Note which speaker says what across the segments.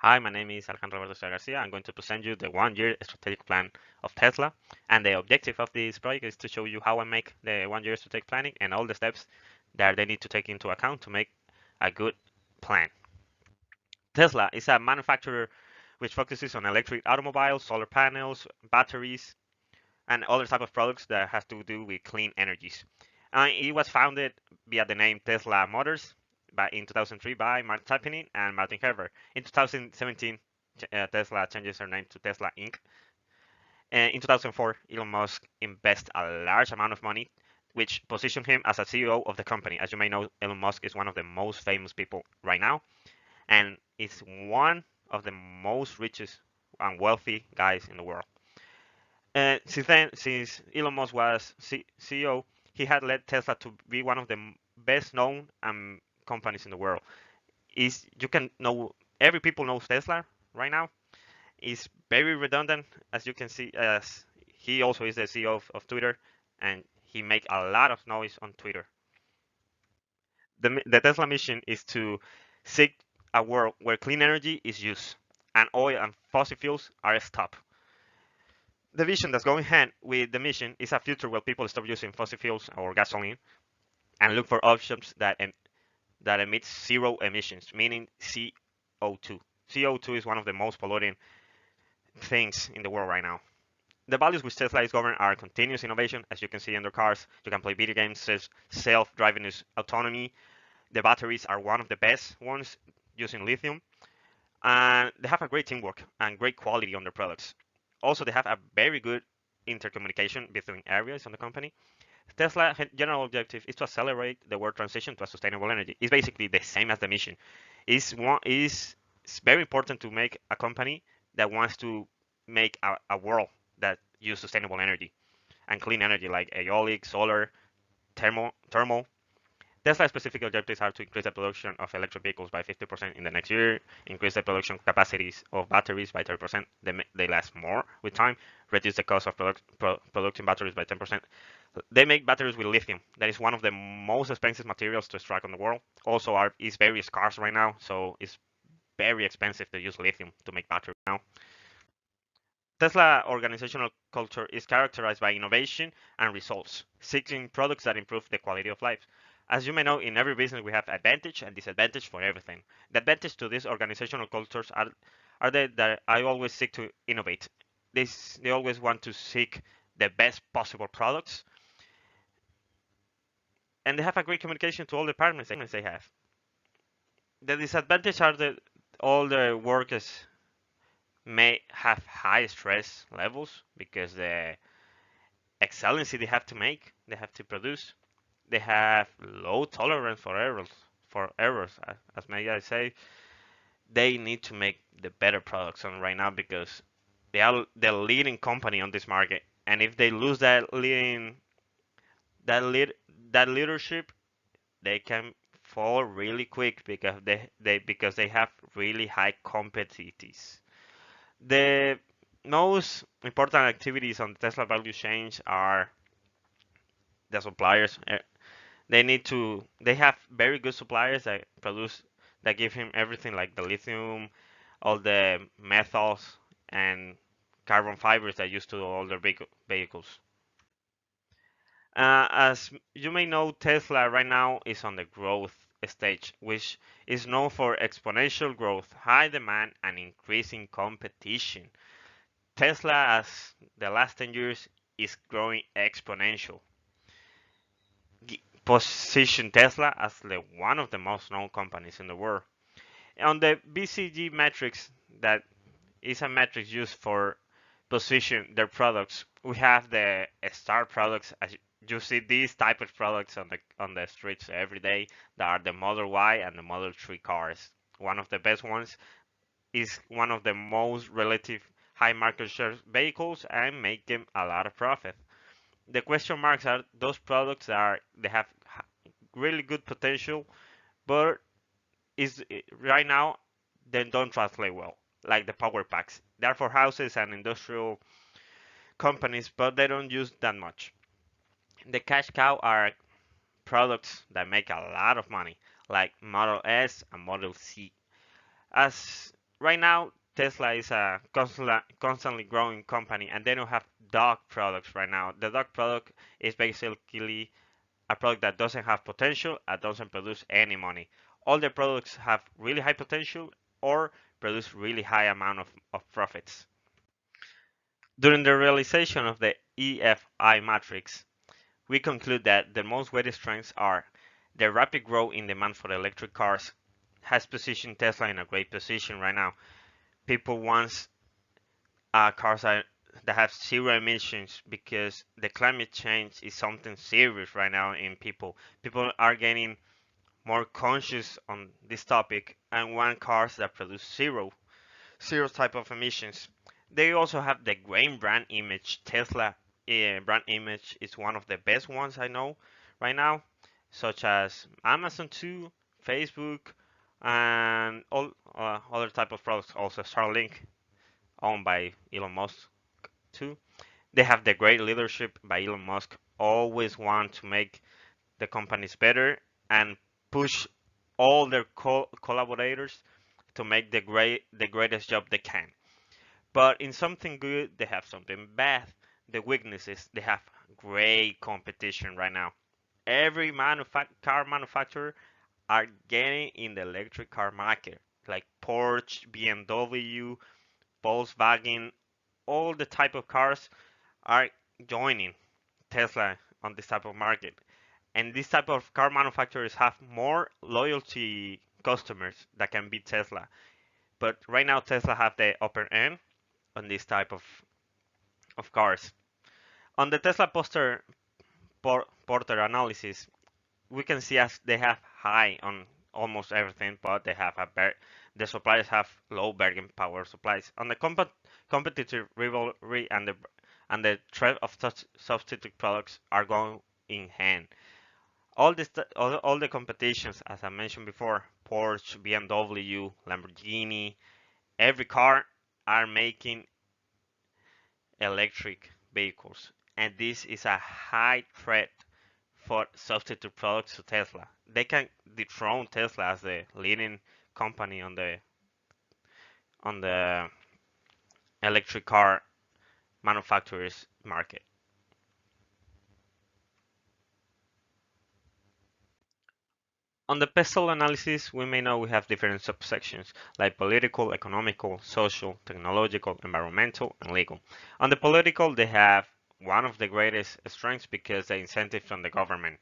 Speaker 1: Hi, my name is Alejandro Garcia. I'm going to present you the 1-year strategic plan of Tesla. And the objective of this project is to show you how I make the 1-year strategic planning and all the steps that they need to take into account to make a good plan. Tesla is a manufacturer which focuses on electric automobiles, solar panels, batteries, and other type of products that has to do with clean energies. It was founded via the name Tesla Motors in 2003 by Martin Tappening and Martin Herbert. In 2017, Tesla changes her name to Tesla Inc. And in 2004, Elon Musk invests a large amount of money, which positioned him as a CEO of the company. As you may know, Elon Musk is one of the most famous people right now, and is one of the most richest and wealthy guys in the world. Since Elon Musk was CEO, he had led Tesla to be one of the best known companies in the world. Is you can know every people knows Tesla right now. Is very redundant, as you can see. As he also is the CEO of Twitter, and he make a lot of noise on Twitter. The Tesla mission is to seek a world where clean energy is used and oil and fossil fuels are stopped. The vision that's going hand with the mission is a future where people stop using fossil fuels or gasoline and look for options that emit zero emissions, meaning CO2. CO2 is one of the most polluting things in the world right now. The values which Tesla is governed are continuous innovation, as you can see in their cars. You can play video games, self-driving autonomy. The batteries are one of the best ones using lithium. And they have a great teamwork and great quality on their products. Also, they have a very good intercommunication between areas on the company. Tesla's general objective is to accelerate the world transition to a sustainable energy. It's basically the same as the mission. It's very important to make a company that wants to make a world that use sustainable energy and clean energy like aeolic, solar, thermal. Tesla's specific objectives are to increase the production of electric vehicles by 50% in the next year, increase the production capacities of batteries by 30%. They last more with time, reduce the cost of producing batteries by 10%. They make batteries with lithium. That is one of the most expensive materials to extract in the world. Also, is very scarce right now, so it's very expensive to use lithium to make batteries now. Tesla organizational culture is characterized by innovation and results, seeking products that improve the quality of life. As you may know, in every business we have advantage and disadvantage for everything. The advantage to these organizational cultures are that I always seek to innovate. They always want to seek the best possible products, and they have a great communication to all the departments they have. The disadvantage are that all the workers may have high stress levels because the excellency they have to produce, they have low tolerance for errors, as may I say. They need to make the better products on right now because they are the leading company on this market, and if they lose that lead that leadership, they can fall really quick because they have really high competitors. The most important activities on the Tesla value chain are the suppliers. They have very good suppliers that give him everything like the lithium, all the metals and carbon fibers that used to all their vehicles. As you may know, Tesla right now is on the growth stage, which is known for exponential growth, high demand, and increasing competition. Tesla, as the last 10 years, is growing exponential. Position Tesla as one of the most known companies in the world. On the BCG metrics, that is a metric used for position their products. We have the star products. As you see these type of products on the streets every day. That are the Model Y and the Model 3 cars. One of the best ones is one of the most relative high market share vehicles and make them a lot of profit. The question marks are those products they have really good potential, but is right now they don't translate well, like the power packs. They're for houses and industrial companies, but they don't use that much. The cash cow are products that make a lot of money, like Model S and Model C. As Right now, Tesla is a constantly growing company, and they don't have dog products right now. The dog product is basically a product that doesn't have potential and doesn't produce any money. All their products have really high potential or produce really high amount of profits. During the realization of the EFI matrix, we conclude that the most weighted strengths are the rapid growth in demand for electric cars has positioned Tesla in a great position right now. People want cars that have zero emissions because the climate change is something serious right now in people. People are getting more conscious on this topic and want cars that produce zero type of emissions. They also have the great brand image. Tesla brand image is one of the best ones I know right now, such as Amazon too, Facebook, and all other type of products. Also Starlink, owned by Elon Musk too. They have the great leadership by Elon Musk. Always want to make the companies better and push all their collaborators to make the greatest job they can. But in something good, they have something bad. The weaknesses, they have great competition right now. Every car manufacturer are getting in the electric car market, like Porsche, BMW, Volkswagen, all the type of cars are joining Tesla on this type of market. And this type of car manufacturers have more loyalty customers that can beat Tesla. But right now Tesla have the upper end on this type of cars. On the Tesla Porter analysis, we can see as they have high on almost everything, but they have the suppliers have low bargain power supplies. On the competitive rivalry and the threat of such substitute products are going in hand. All the competitions, as I mentioned before, Porsche, BMW, Lamborghini, every car are making electric vehicles, and this is a high threat for substitute products to Tesla. They can dethrone Tesla as the leading company on the electric car manufacturers market. On the PESTEL analysis, we may know we have different subsections like political, economical, social, technological, environmental, and legal. On the political, they have one of the greatest strengths because the incentive from the government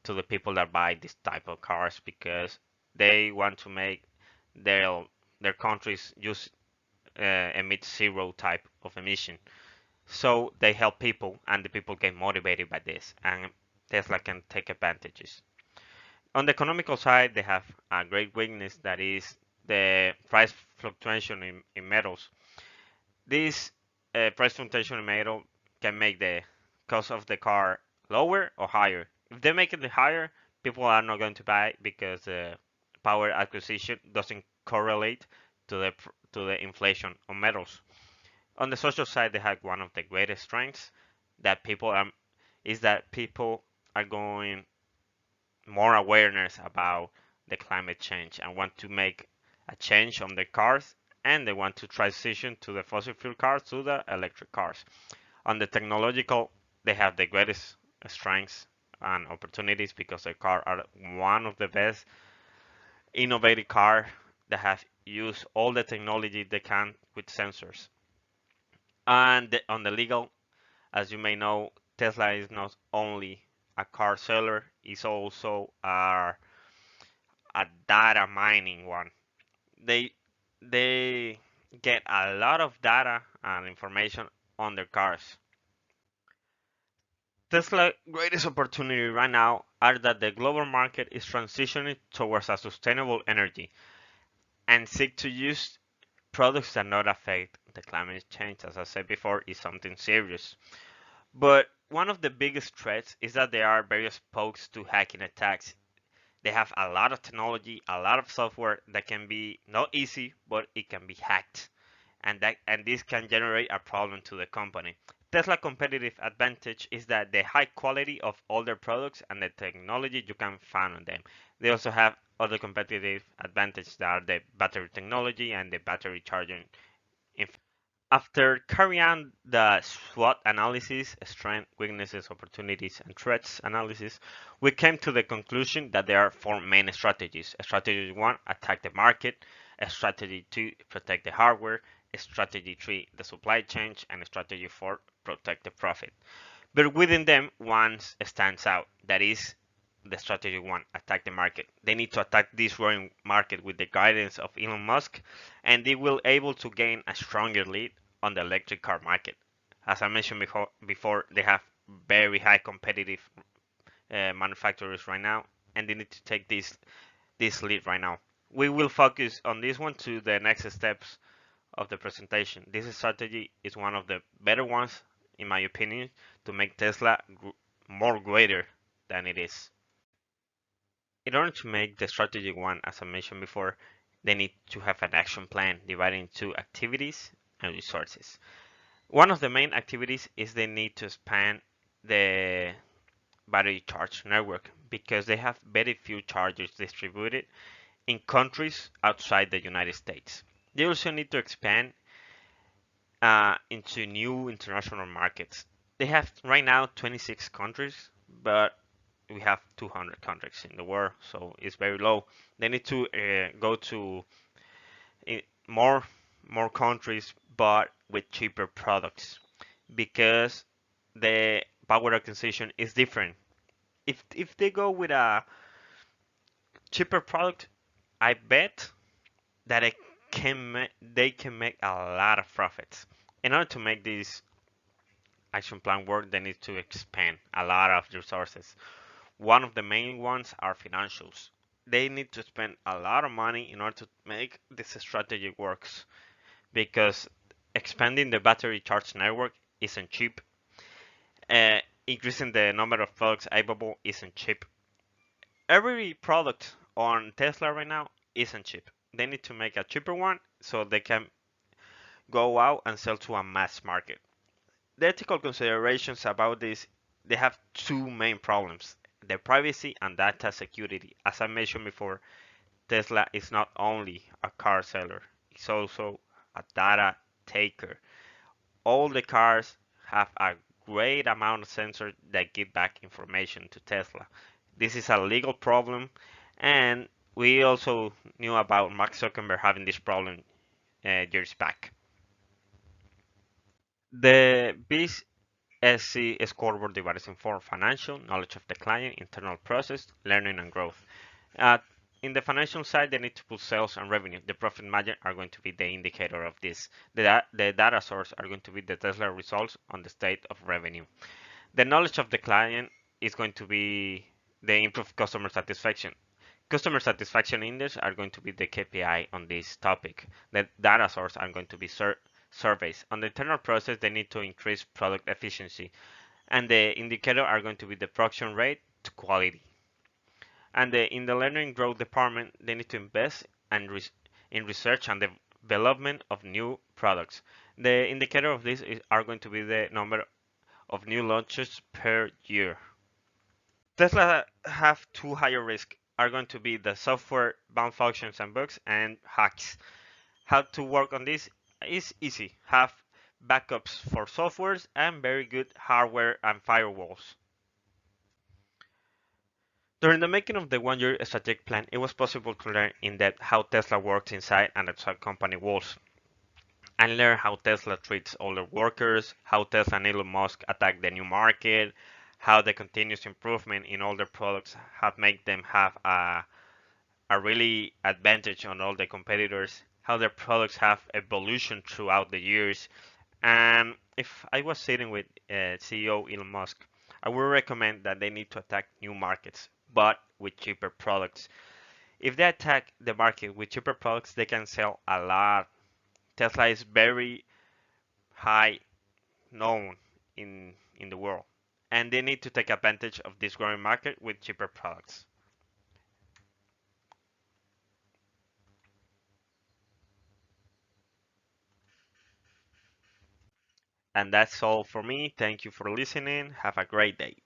Speaker 1: to the people that buy this type of cars because they want to make their their countries use emit zero type of emission. So they help people, and the people get motivated by this, and Tesla can take advantages. On the economical side, they have a great weakness that is the price fluctuation in metals. This price fluctuation in metal can make the cost of the car lower or higher. If they make it higher, people are not going to buy because the power acquisition doesn't correlate to the inflation on metals. On the social side, they have one of the greatest strengths that people is that people are going more awareness about the climate change and want to make a change on the cars, and they want to transition to the fossil fuel cars to the electric cars. On the technological, they have the greatest strengths and opportunities because their car are one of the best innovative car that have used all the technology they can with sensors. And on the legal, as you may know, Tesla is not only a car seller, it's also a data mining one. They they get a lot of data and information on their cars. Tesla's greatest opportunity right now are that the global market is transitioning towards a sustainable energy and seek to use products that not affect the climate change, as I said before, is something serious. But one of the biggest threats is that there are various spokes to hacking attacks. They have a lot of technology, a lot of software that can be not easy, but it can be hacked. And this can generate a problem to the company. Tesla competitive advantage is that the high quality of all their products and the technology you can find on them. They also have other competitive advantages that are the battery technology and the battery charging. After carrying out the SWOT analysis, strengths, weaknesses, opportunities, and threats analysis, we came to the conclusion that there are four main strategies. Strategy one, attack the market. Strategy two, protect the hardware. Strategy three, the supply chain. And strategy four, protect the profit. But within them, one stands out. That is the strategy one, attack the market. They need to attack this growing market with the guidance of Elon Musk, and they will able to gain a stronger lead on the electric car market. As I mentioned before, they have very high competitive manufacturers right now, and they need to take this lead right now. We will focus on this one to the next steps of the presentation. This strategy is one of the better ones, in my opinion, to make Tesla more greater than it is. In order to make the strategy one, as I mentioned before, they need to have an action plan divided into activities and resources. One of the main activities is they need to expand the battery charge network because they have very few chargers distributed in countries outside the United States. They also need to expand into new international markets. They have right now 26 countries, but we have 200 countries in the world, so it's very low. They need to go to uh, more more countries, but with cheaper products, because the power acquisition is different. If they go with a cheaper product, I bet that they can make a lot of profits. In order to make this action plan work, they need to expand a lot of resources. One of the main ones are financials. They need to spend a lot of money in order to make this strategy works because expanding the battery charge network isn't cheap. Increasing the number of products available isn't cheap. Every product on Tesla right now isn't cheap. They need to make a cheaper one so they can go out and sell to a mass market. The ethical considerations about this, they have two main problems: the privacy and data security. As I mentioned before, Tesla is not only a car seller, it's also a data taker. All the cars have a great amount of sensors that give back information to Tesla. This is a legal problem, and we also knew about Mark Zuckerberg having this problem years back. The BSC scoreboard divides in four: financial, knowledge of the client, internal process, learning, and growth. Uh, in the financial side, they need to put sales and revenue. The profit margin are going to be the indicator of this. The data source are going to be the Tesla results on the state of revenue. The knowledge of the client is going to be the improved customer satisfaction. Customer satisfaction index are going to be the KPI on this topic. The data source are going to be surveys. On the internal process, they need to increase product efficiency. And the indicator are going to be the production rate to quality. And in the learning growth department, they need to invest in research and development of new products. The indicator of this are going to be the number of new launches per year. Tesla have two higher risk are going to be the software malfunctions and bugs and hacks. How to work on this is easy. Have backups for softwares and very good hardware and firewalls. During the making of the one-year strategic plan, it was possible to learn in depth how Tesla works inside and outside company walls, and learn how Tesla treats older workers, how Tesla and Elon Musk attack the new market, how the continuous improvement in all their products have made them have a really advantage on all the competitors, how their products have evolution throughout the years. And if I was sitting with CEO Elon Musk, I would recommend that they need to attack new markets, but with cheaper products. If they attack the market with cheaper products, they can sell a lot. Tesla is very high known in the world, and they need to take advantage of this growing market with cheaper products. And that's all for me. Thank you for listening. Have a great day.